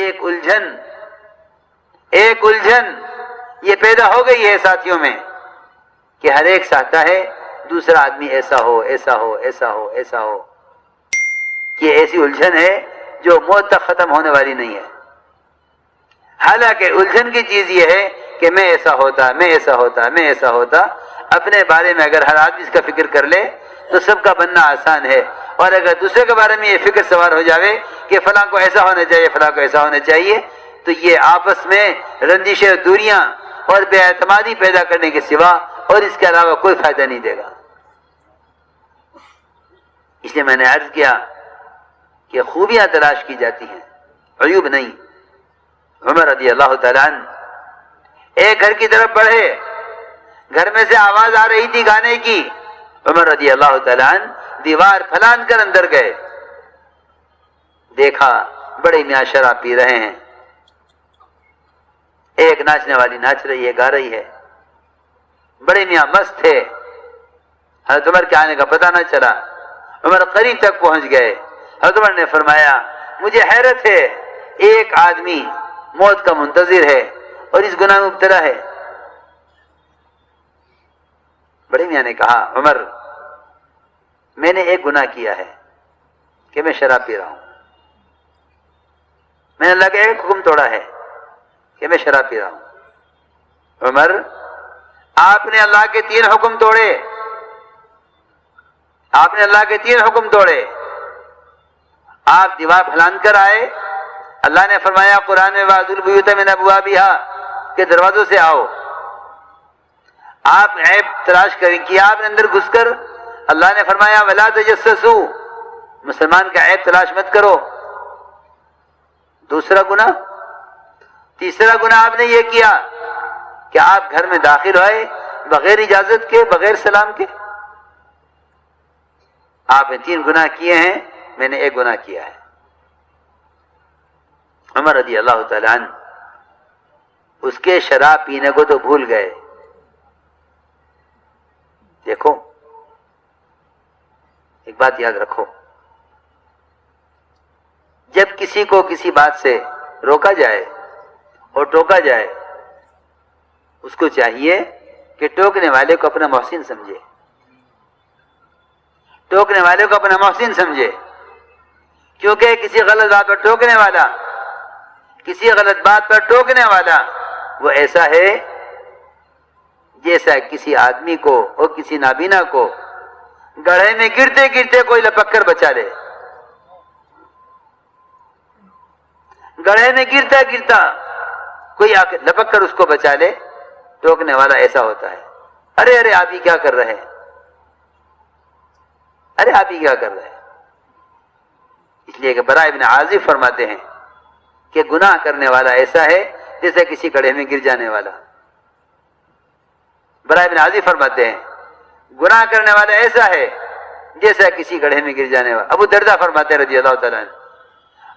ایک الجھن یہ پیدا ہو گئی ہے ساتھیوں میں کہ ہر ایک چاہتا ہے دوسرا آدمی ایسا ہو ایسا ہو ایسا ہو ایسا ہو. یہ ایسی الجھن ہے جو موت تک ختم ہونے والی نہیں ہے. حالانکہ الجھن کی چیز یہ ہے کہ میں ایسا ہوتا میں ایسا ہوتا میں ایسا ہوتا. اپنے بارے میں اگر ہر آدمی اس کا فکر کر لے تو سب کا بننا آسان ہے. اور اگر دوسرے کے بارے میں یہ فکر سوار ہو جاوے کہ فلاں کو ایسا ہونا چاہیے فلاں کو ایسا ہونا چاہیے تو یہ آپس میں رنجشیں دوریاں اور بے اعتمادی پیدا کرنے کے سوا اور اس کے علاوہ کوئی فائدہ نہیں دے گا. اس لیے میں نے عرض کیا کہ خوبیاں تلاش کی جاتی ہیں عیوب نہیں. عمر رضی اللہ تعالیٰ عنہ ایک گھر کی طرف بڑھے, گھر میں سے آواز آ رہی تھی گانے کی. عمر رضی اللہ تعالیٰ عنہ دیوار پھلان کر اندر گئے, دیکھا بڑے میاں شراب پی رہے ہیں, ایک ناچنے والی ناچ رہی ہے گا رہی ہے, بڑے میاں مست تھے. حضرت عمر کے آنے کا پتہ نہ چلا. عمر قریب تک پہنچ گئے. حضرت عمر نے فرمایا مجھے حیرت ہے ایک آدمی موت کا منتظر ہے اور اس گناہ میں مبتلا ہے. بڑے میاں نے کہا عمر میں نے ایک گناہ کیا ہے کہ میں شراب پی رہا ہوں. میں نے اللہ کا ایک حکم توڑا ہے کہ میں شراب پی رہا ہوں. عمر آپ نے اللہ کے 3 حکم توڑے, آپ نے اللہ کے 3 حکم توڑے. آپ دیوار پھلان کر آئے, اللہ نے فرمایا قرآن میں وَأْتُوا الْبُيُوتَ مِنْ أَبْوَابِهَا کہ دروازوں سے آؤ. آپ عیب تلاش کیا آپ نے اندر گھس کر, اللہ نے فرمایا وَلَا تَجَسَّسُوا مسلمان کا عیب تلاش مت کرو. دوسرا گناہ, تیسرا گناہ آپ نے یہ کیا کہ آپ گھر میں داخل ہوئے بغیر اجازت کے بغیر سلام کے. آپ نے 3 گناہ کیے ہیں, میں نے ایک گناہ کیا ہے. عمر رضی اللہ تعالیٰ عنہ اس کے شراب پینے کو تو بھول گئے. دیکھو ایک بات یاد رکھو, جب کسی کو کسی بات سے روکا جائے اور ٹوکا جائے اس کو چاہیے کہ ٹوکنے والے کو اپنا محسن سمجھے, ٹوکنے والے کو اپنا محسن سمجھے. کیونکہ کسی غلط بات پر ٹوکنے والا, کسی غلط بات پر ٹوکنے والا وہ ایسا ہے جیسا کسی آدمی کو اور کسی نابینا کو گڑھے میں گرتے گرتے کوئی لپک کر بچا لے. گڑھے میں گرتا گرتا کوئی آ کے لپک کر اس کو بچا لے. ٹوکنے والا ایسا ہوتا ہے, ارے ارے آپ ہی کیا کر رہے ہیں, ارے آپ ہی کیا کر رہے ہیں. اس لیے کہ براء ابن عازب فرماتے ہیں کہ گناہ کرنے والا ایسا ہے جیسے کسی گڑھے میں گر جانے والا. براء ابن عازب فرماتے ہیں گناہ کرنے والا ایسا ہے جیسا کسی گڑھے میں گر جانے والا. ابو درداء فرماتے ہیں رضی اللہ تعالیٰ عنہ,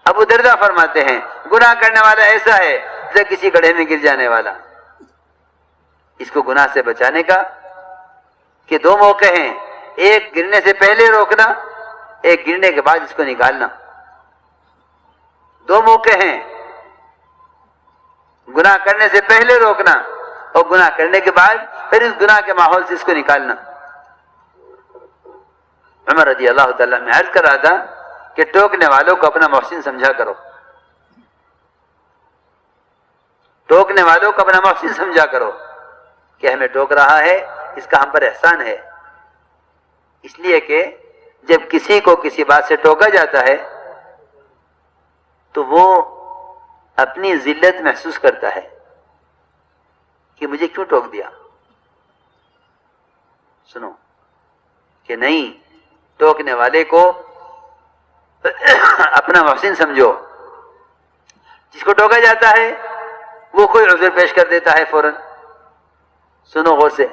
ابو درداء فرماتے ہیں گناہ کرنے والا ایسا ہے جیسے کسی گڑھے میں گر جانے والا. اس کو گناہ سے بچانے کا کہ 2 موقع ہیں, ایک گرنے سے پہلے روکنا, ایک گرنے کے بعد اس کو نکالنا. 2 موقع ہیں, گناہ کرنے سے پہلے روکنا اور گناہ کرنے کے بعد پھر اس گناہ کے ماحول سے اس کو نکالنا. عمر رضی اللہ تعالیٰ میں عرض کر رہا تھا کہ ٹوکنے والوں کو اپنا محسن سمجھا کرو, ٹوکنے والوں کو اپنا محسن سمجھا کرو کہ ہمیں ٹوک رہا ہے اس کا ہم پر احسان ہے. اس لیے کہ جب کسی کو کسی بات سے ٹوکا جاتا ہے تو وہ اپنی ذلت محسوس کرتا ہے کہ مجھے کیوں ٹوک دیا. سنو کہ نہیں, ٹوکنے والے کو اپنا محسن سمجھو. جس کو ٹوکا جاتا ہے وہ کوئی عذر پیش کر دیتا ہے فوراً. سنو غور سے,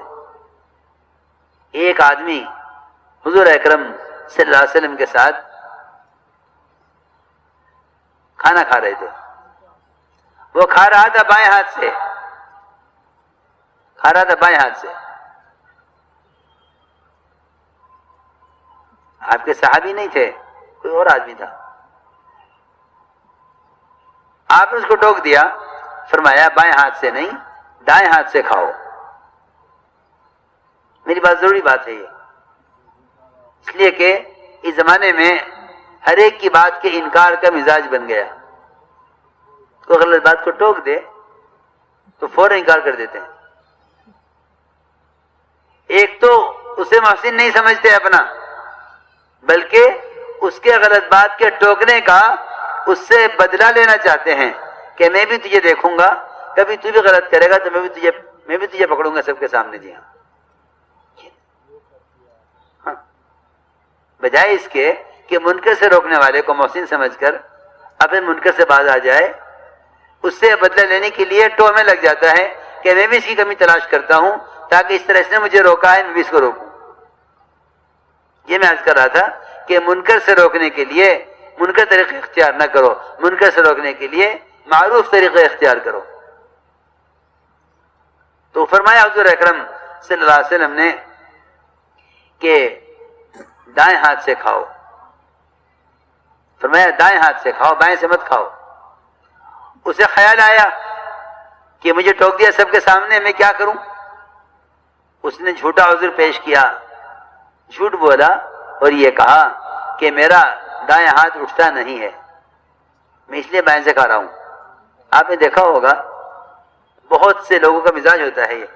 ایک آدمی حضور اکرم صلی اللہ علیہ وسلم کے ساتھ کھانا کھا رہے تھے. وہ کھا رہا تھا بائیں ہاتھ سے, کھا رہا تھا بائیں ہاتھ سے. آپ کے صحابی نہیں تھے, کوئی اور آدمی تھا. آپ نے اس کو ٹوک دیا، فرمایا بائیں ہاتھ سے نہیں دائیں ہاتھ سے کھاؤ۔ میری بات ضروری بات ہے یہ، اس لیے کہ اس زمانے میں ہر ایک کی بات کے انکار کا مزاج بن گیا۔ کوئی غلط بات کو ٹوک دے تو فوراً انکار کر دیتے ہیں۔ ایک تو اسے محسن نہیں سمجھتے اپنا، بلکہ اس کے غلط بات کے ٹوکنے کا اس سے بدلہ لینا چاہتے ہیں کہ میں بھی تجھے دیکھوں گا، کبھی تو بھی غلط کرے گا تو میں بھی تجھے پکڑوں گا سب کے سامنے۔ جی ہاں، بجائے اس کے کہ منکر سے روکنے والے کو محسن سمجھ کر اپنے منکر سے باز آ جائے، اس سے بدلہ لینے کے لیے ٹو میں لگ جاتا ہے کہ میں بھی اس کی کمی تلاش کرتا ہوں تاکہ اس طرح اس نے مجھے روکا ہے میں بھی اس کو روکوں۔ یہ میں عرض کر رہا تھا کہ منکر سے روکنے کے لیے منکر طریقے اختیار نہ کرو، منکر سے روکنے کے لیے معروف طریقے اختیار کرو۔ تو فرمایا حضور اکرم صلی اللہ علیہ وسلم نے کہ دائیں ہاتھ سے کھاؤ، فرمایا دائیں ہاتھ سے کھاؤ، بائیں سے مت کھاؤ۔ اسے خیال آیا کہ مجھے ٹوک دیا سب کے سامنے، میں کیا کروں؟ اس نے جھوٹا عذر پیش کیا، جھوٹ بولا اور یہ کہا کہ میرا دائیں ہاتھ اٹھتا نہیں ہے، میں اس لیے بائیں سے کھا رہا ہوں۔ آپ نے دیکھا ہوگا بہت سے لوگوں کا مزاج ہوتا ہے یہ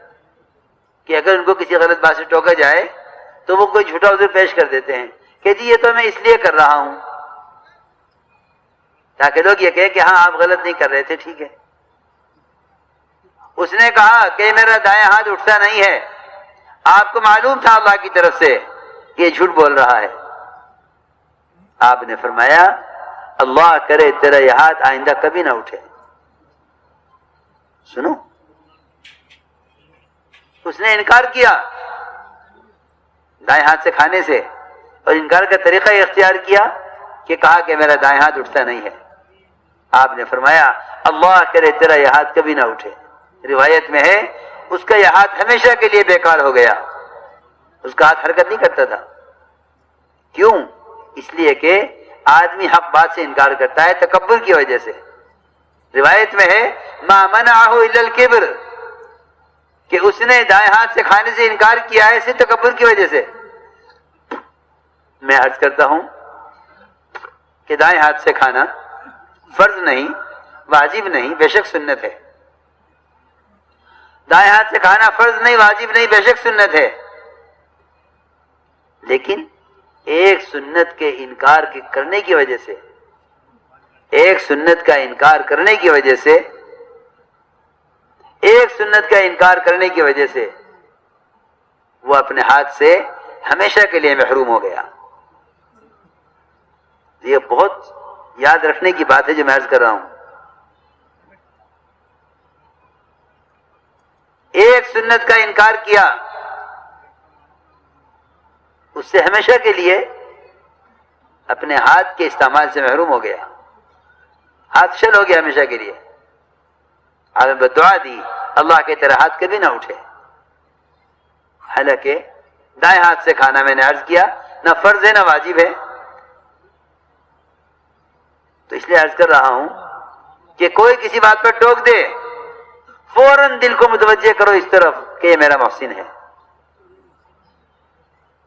کہ اگر ان کو کسی غلط بات سے ٹوکا جائے تو وہ کوئی جھوٹا عذر پیش کر دیتے ہیں کہ جی یہ تو میں اس لیے کر رہا ہوں، تاکہ لوگ یہ کہیں کہ ہاں آپ غلط نہیں کر رہے تھے، ٹھیک ہے۔ اس نے کہا کہ میرا دائیں ہاتھ اٹھتا نہیں ہے، آپ کو معلوم تھا اللہ کی طرف سے کہ یہ جھوٹ بول رہا ہے۔ آپ نے فرمایا اللہ کرے تیرا یہ ہاتھ آئندہ کبھی نہ اٹھے۔ سنو، اس نے انکار کیا دائیں ہاتھ سے کھانے سے، اور انکار کا طریقہ یہ اختیار کیا کہ کہا کہ میرا دائیں ہاتھ اٹھتا نہیں ہے۔ آپ نے فرمایا اللہ کرے تیرا یہ ہاتھ کبھی نہ اٹھے۔ روایت میں ہے اس کا یہ ہاتھ ہمیشہ کے لیے بیکار ہو گیا، اس کا ہاتھ حرکت نہیں کرتا تھا۔ کیوں؟ اس لیے کہ آدمی حق بات سے انکار کرتا ہے تکبر کی وجہ سے۔ روایت میں ہے ما منعہ الا الکبر، کہ اس نے دائیں ہاتھ سے کھانے سے انکار کیا ہے صرف تکبر کی وجہ سے۔ میں عرض کرتا ہوں کہ دائیں ہاتھ سے کھانا فرض نہیں، واجب نہیں، بے شک سنت ہے۔ دائیں ہاتھ سے کھانا فرض نہیں، واجب نہیں، بے شک سنت ہے، لیکن ایک سنت کے انکار کرنے کی وجہ سے، ایک سنت کا انکار کرنے کی وجہ سے، ایک سنت کا انکار کرنے کی وجہ سے وہ اپنے ہاتھ سے ہمیشہ کے لیے محروم ہو گیا۔ یہ بہت یاد رکھنے کی بات ہے جو میں عرض کر رہا ہوں۔ ایک سنت کا انکار کیا، اس سے ہمیشہ کے لیے اپنے ہاتھ کے استعمال سے محروم ہو گیا، ہاتھ شل ہو گیا ہمیشہ کے لیے۔ آپ نے بدعا دی اللہ کے تیرا ہاتھ کبھی نہ اٹھے۔ حالانکہ دائیں ہاتھ سے کھانا میں نے عرض کیا نہ فرض ہے نہ واجب ہے، تو اس لیے عرض کر رہا ہوں کہ کوئی کسی بات پر ٹوک دے فوراً دل کو متوجہ کرو اس طرف کہ یہ میرا محسن ہے،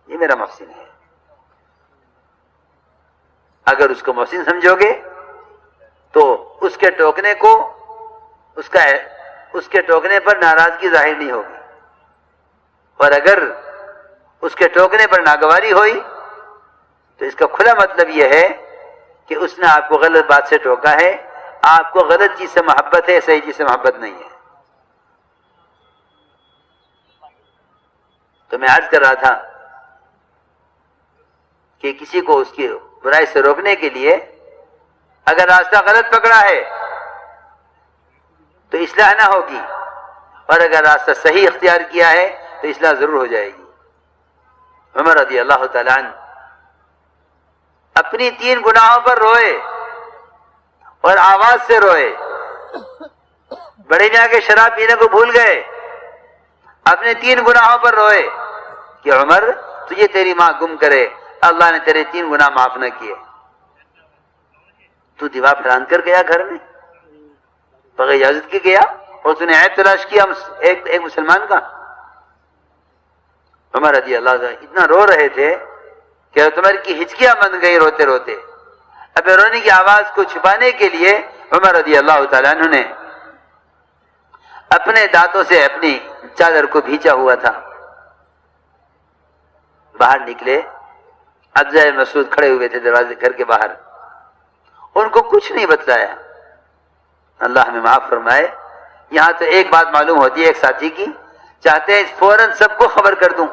یہ میرا محسن ہے۔ اگر اس کو محسن سمجھو گے تو اس کے ٹوکنے کو اس کے ٹوکنے پر ناراضگی ظاہر نہیں ہوگی، اور اگر اس کے ٹوکنے پر ناگواری ہوئی تو اس کا کھلا مطلب یہ ہے کہ اس نے آپ کو غلط بات سے ٹوکا ہے، آپ کو غلط چیز سے محبت ہے، صحیح چیز سے محبت نہیں ہے۔ تو میں عرض کر رہا تھا کہ کسی کو اس کی برائی سے روکنے کے لیے اگر راستہ غلط پکڑا ہے تو اصلاح نہ ہوگی، اور اگر راستہ صحیح اختیار کیا ہے تو اصلاح ضرور ہو جائے گی۔ عمر رضی اللہ تعالیٰ عنہ اپنی 3 گناہوں پر روئے اور آواز سے روئے۔ بڑے میاں کے شراب پینے کو بھول گئے، اپنے 3 گناہوں پر روئے کہ عمر تجھے تیری ماں گم کرے، اللہ نے تیرے 3 گناہ معاف نہ کیے، تو دیوار پھران کر گیا گھر میں، بغیر اجازت کے گیا اور اس نے عیب تلاش کیا ایک مسلمان کا. عمر رضی اللہ عنہ اتنا رو رہے تھے کہ عمر کی ہچکیاں بن گئی روتے روتے. اب رونے کی آواز کو چھپانے کے لیے عمر رضی اللہ تعالیٰ عنہ نے اپنے دانتوں سے اپنی چادر کو بھینچا ہوا تھا. باہر نکلے. عبداللہ بن مسعود کھڑے ہوئے تھے دروازے گھر کے باہر. ان کو کچھ نہیں بتلایا. اللہ ہمیں معاف فرمائے. یہاں تو ایک بات معلوم ہوتی ہے ایک ساتھی کی, چاہتے ہیں فوراً سب کو خبر کر دوں.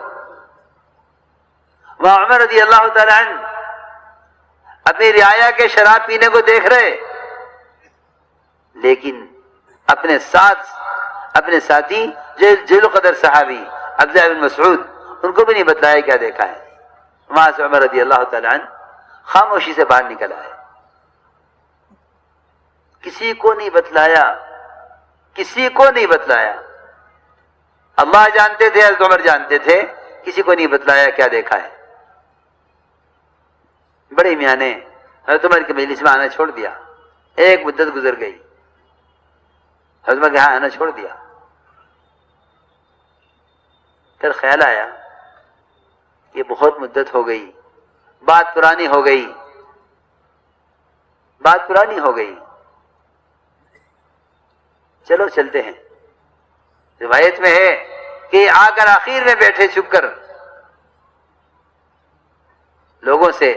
وہاں عمر رضی اللہ تعالیٰ عنہ اپنی رعایا کے شراب پینے کو دیکھ رہے, لیکن اپنے ساتھی جل قدر صحابی عبداللہ بن مسعود ان کو بھی نہیں بتلایا کیا دیکھا ہے. وہاں سے عمر رضی اللہ تعالیٰ عنہ خاموشی سے باہر نکل آئے. کسی کو نہیں بتلایا, کسی کو نہیں بتلایا. اللہ جانتے تھے, حضرت عمر جانتے تھے, کسی کو نہیں بتلایا کیا دیکھا ہے. بڑے میاں نے حضرت عمر کے مجلس میں آنا چھوڑ دیا. ایک مدت گزر گئی, حضرت عمر کے ہاں آنا چھوڑ دیا. پھر خیال آیا کہ بہت مدت ہو گئی, بات پرانی ہو گئی, بات پرانی ہو گئی, چلو چلتے ہیں. روایت میں ہے کہ آ کر آخر میں بیٹھے چھپ کر لوگوں سے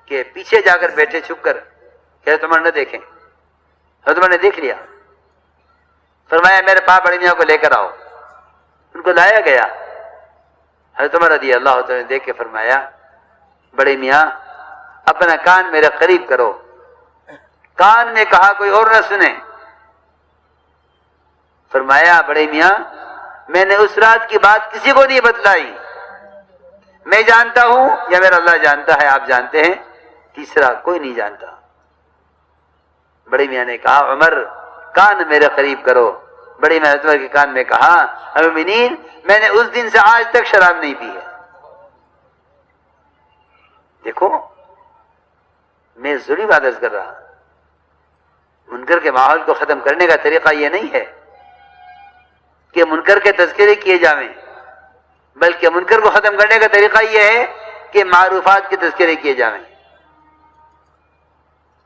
کہ پیچھے جا کر بیٹھے چھپ کر کہ حضرت عمر نہ دیکھیں. حضرت عمر نے دیکھ لیا. فرمایا میرے پاس بڑے میاں کو لے کر آؤ. ان کو لایا گیا. حضرت عمر رضی اللہ تعالیٰ نے دیکھ کے فرمایا بڑے میاں اپنا کان میرے قریب کرو. کان میں کہا کوئی اور نہ سنے. فرمایا بڑے میاں میں نے اس رات کی بات کسی کو نہیں بتلائی. میں جانتا ہوں یا میرا اللہ جانتا ہے, آپ جانتے ہیں, تیسرا کوئی نہیں جانتا. بڑے میاں نے کہا عمر کان میرے قریب کرو. بڑے میاں عمر کے کان میں کہا مومنین میں نے اس دن سے آج تک شراب نہیں پی ہے. دیکھو میں ضروری بات عرض کر رہا, منکر کے ماحول کو ختم کرنے کا طریقہ یہ نہیں ہے کہ منکر کے تذکرے کیے جائیں, بلکہ منکر کو ختم کرنے کا طریقہ یہ ہے کہ معروفات کے تذکرے کیے جائیں.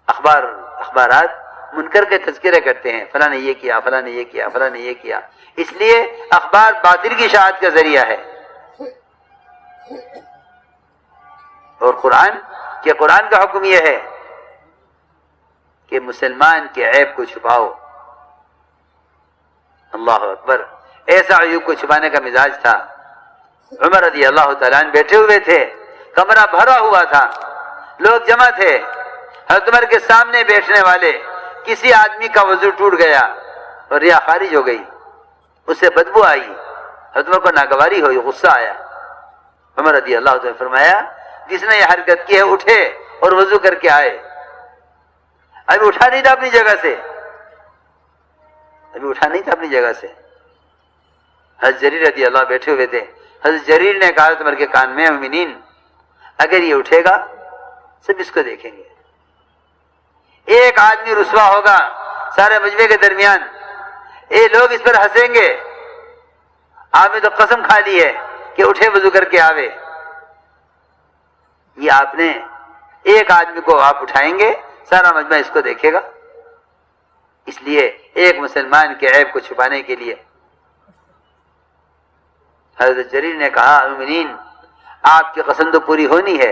اخبارات منکر کے تذکرے کرتے ہیں, فلاں نے یہ کیا, فلاں نے یہ کیا, فلاں نے یہ کیا. اس لیے اخبار باطل کی اشاعت کا ذریعہ ہے. اور قرآن کا حکم یہ ہے کہ مسلمان کے عیب کو چھپاؤ. اللہ اکبر. ایسا عیوب کو چھپانے کا مزاج تھا. عمر رضی اللہ تعالیٰ عنہ بیٹھے ہوئے تھے, کمرہ بھرا ہوا تھا, لوگ جمع تھے. حضرت عمر کے سامنے بیٹھنے والے کسی آدمی کا وضو ٹوٹ گیا اور ریا خارج ہو گئی, اسے بدبو آئی. حضرت عمر کو ناگواری ہوئی, غصہ آیا. عمر رضی اللہ تعالیٰ نے فرمایا جس نے یہ حرکت کی ہے اٹھے اور وضو کر کے آئے. ابھی اٹھا نہیں تھا اپنی جگہ سے, حضرت جریر رضی اللہ بیٹھے ہوئے تھے. حضرت جریر نے کہا عمر کے کان میں مومنین اگر یہ اٹھے گا سب اس کو دیکھیں گے. ایک آدمی رسوا ہوگا سارے مجمع کے درمیان, لوگ اس پر ہنسیں گے. آپ نے تو قسم کھا لی ہے کہ اٹھے وضو کر کے آوے. یہ آپ نے ایک آدمی کو آپ اٹھائیں گے, سارا مجمع اس کو دیکھے گا. اس لیے ایک مسلمان کے عیب کو چھپانے کے لیے حضرت جریر نے کہا مومنین آپ کی قسم تو پوری ہونی ہے,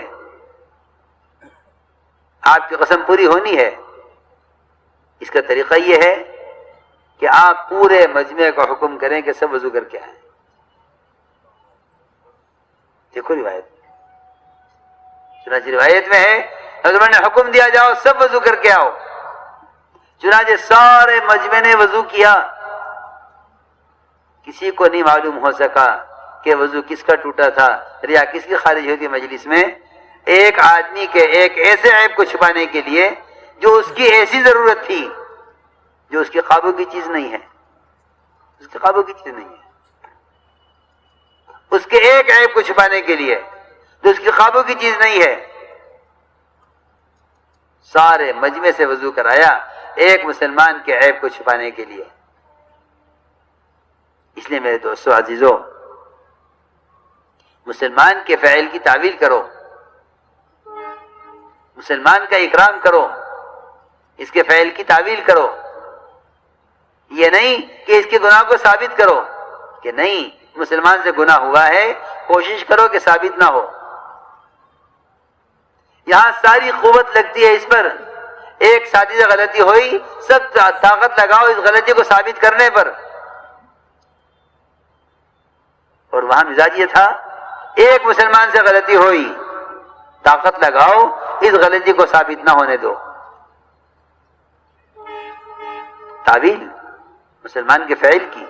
آپ کی قسم پوری ہونی ہے. اس کا طریقہ یہ ہے کہ آپ پورے مجمع کو حکم کریں کہ سب وضو کر کے آئیں. دیکھو روایت, چنانچہ روایت میں ہے حضرت نے حکم دیا جاؤ سب وضو کر کے آؤ. چنانچہ سارے مجمع نے وضو کیا. کسی کو نہیں معلوم ہو سکا کہ وضو کس کا ٹوٹا تھا, ریا کس کی خارج ہوئی تھی مجلس میں. ایک آدمی کے ایک ایسے عیب کو چھپانے کے لیے جو اس کی ایسی ضرورت تھی جو اس کے قابو کی چیز نہیں ہے, اس کے ایک عیب کو چھپانے کے لیے جو اس کے قابو کی چیز نہیں ہے, سارے مجمع سے وضو کرایا. ایک مسلمان کے عیب کو چھپانے کے لیے. اس لیے میرے دوستو عزیزو، مسلمان کے فعل کی تعویل کرو، مسلمان کا اکرام کرو، اس کے فعل کی تعویل کرو. یہ نہیں کہ اس کے گناہ کو ثابت کرو کہ نہیں مسلمان سے گناہ ہوا ہے، کوشش کرو کہ ثابت نہ ہو. یہاں ساری قوت لگتی ہے اس پر. ایک سادی سے غلطی ہوئی، سب طاقت لگاؤ اس غلطی کو ثابت کرنے پر. اور وہاں مزاج یہ تھا، ایک مسلمان سے غلطی ہوئی، طاقت لگاؤ اس غلطی کو ثابت نہ ہونے دو. تعویل مسلمان کے فعل کی.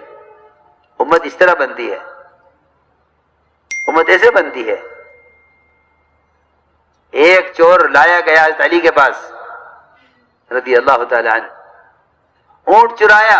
امت اس طرح بنتی ہے، امت ایسے بنتی ہے. ایک چور لایا گیا حضرت علی کے پاس رضی اللہ تعالی عنہ، اونٹ چرایا،